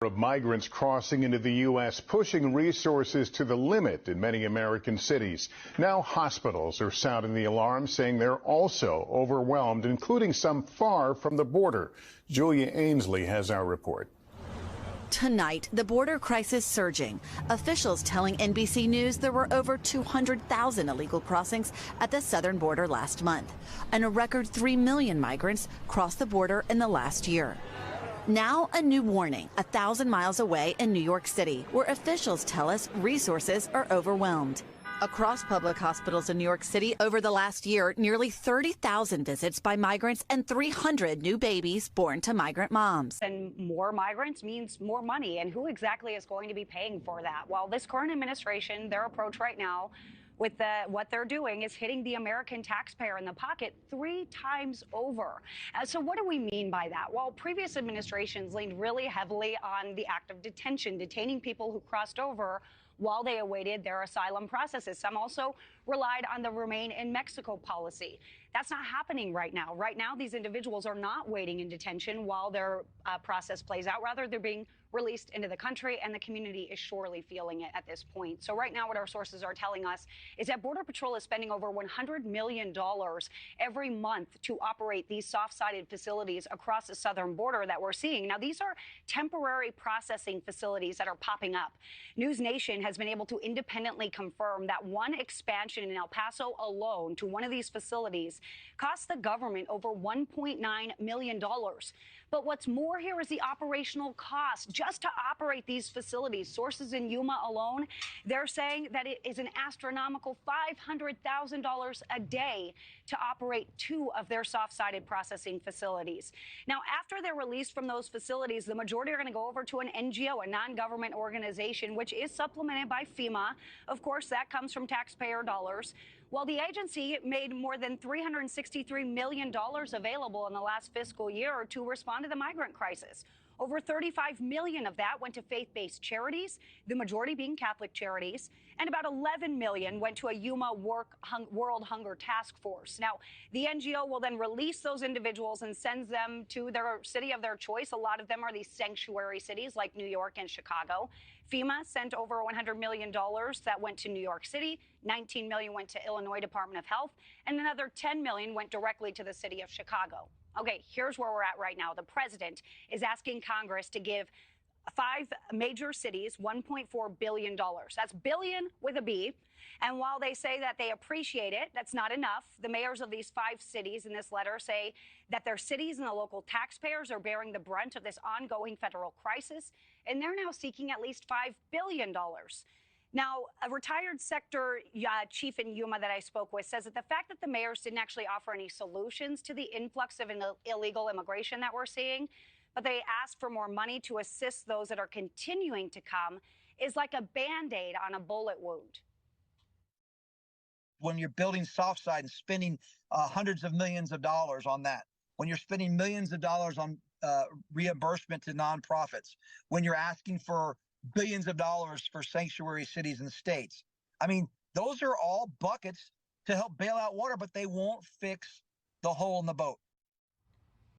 Of migrants crossing into the U.S., pushing resources to the limit in many American cities. Now hospitals are sounding the alarm, saying they're also overwhelmed, including some far from the border. Julia Ainsley has our report. Tonight, the border crisis surging. Officials telling NBC News there were over 200,000 illegal crossings at the southern border last month, and a record 3 million migrants crossed the border in the last year. Now, a new warning 1,000 miles away in New York City, where officials tell us resources are overwhelmed. Across public hospitals in New York City over the last year, nearly 30,000 visits by migrants and 300 new babies born to migrant moms. And more migrants means more money. And who exactly is going to be paying for that? Well, this current administration, their approach right now with what they're doing is hitting the American taxpayer in the pocket 3 times over. So what do we mean by that? Well, previous administrations leaned really heavily on the act of detention, detaining people who crossed over while they awaited their asylum processes. Some also relied on the Remain in Mexico policy. That's not happening right now. Right now, these individuals are not waiting in detention while their process plays out. Rather, they're being released into the country, and the community is surely feeling it at this point. So right now, what our sources are telling us is that Border Patrol is spending over $100 million every month to operate these soft-sided facilities across the southern border that we're seeing. Now, these are temporary processing facilities that are popping up. News Nation has been able to independently confirm that one expansion in El Paso alone to one of these facilities cost the government over $1.9 million. But what's more here is the operational cost just to operate these facilities. Sources in Yuma alone, they're saying that it is an astronomical $500,000 a day to operate 2 of their soft-sided processing facilities. Now, after they're released from those facilities, the majority are going to go over to an NGO, a non-government organization, which is supplemented by FEMA. Of course, that comes from taxpayer dollars. Well, the agency made more than $363 million available in the last fiscal year to respond to the migrant crisis. Over $35 million of that went to faith-based charities, the majority being Catholic charities, and about $11 million went to a Yuma World Hunger Task Force. Now, the NGO will then release those individuals and sends them to their city of their choice. A lot of them are these sanctuary cities like New York and Chicago. FEMA sent over $100 million that went to New York City, $19 million went to Illinois Department of Health, and another $10 million went directly to the city of Chicago. Okay, here's where we're at right now. The president is asking Congress to give 5 major cities $1.4 billion. That's billion with a B. And while they say that they appreciate it, that's not enough. The mayors of these 5 cities in this letter say that their cities and the local taxpayers are bearing the brunt of this ongoing federal crisis, and they're now seeking at least $5 billion. Now, a retired sector chief in Yuma that I spoke with says that the fact that the mayors didn't actually offer any solutions to the influx of illegal immigration that we're seeing, but they asked for more money to assist those that are continuing to come, is like a Band-Aid on a bullet wound. When you're building soft side and spending hundreds of millions of dollars on that, when you're spending millions of dollars on reimbursement to nonprofits, when you're asking for billions of dollars for sanctuary cities and states. I mean, those are all buckets to help bail out water, but they won't fix the hole in the boat.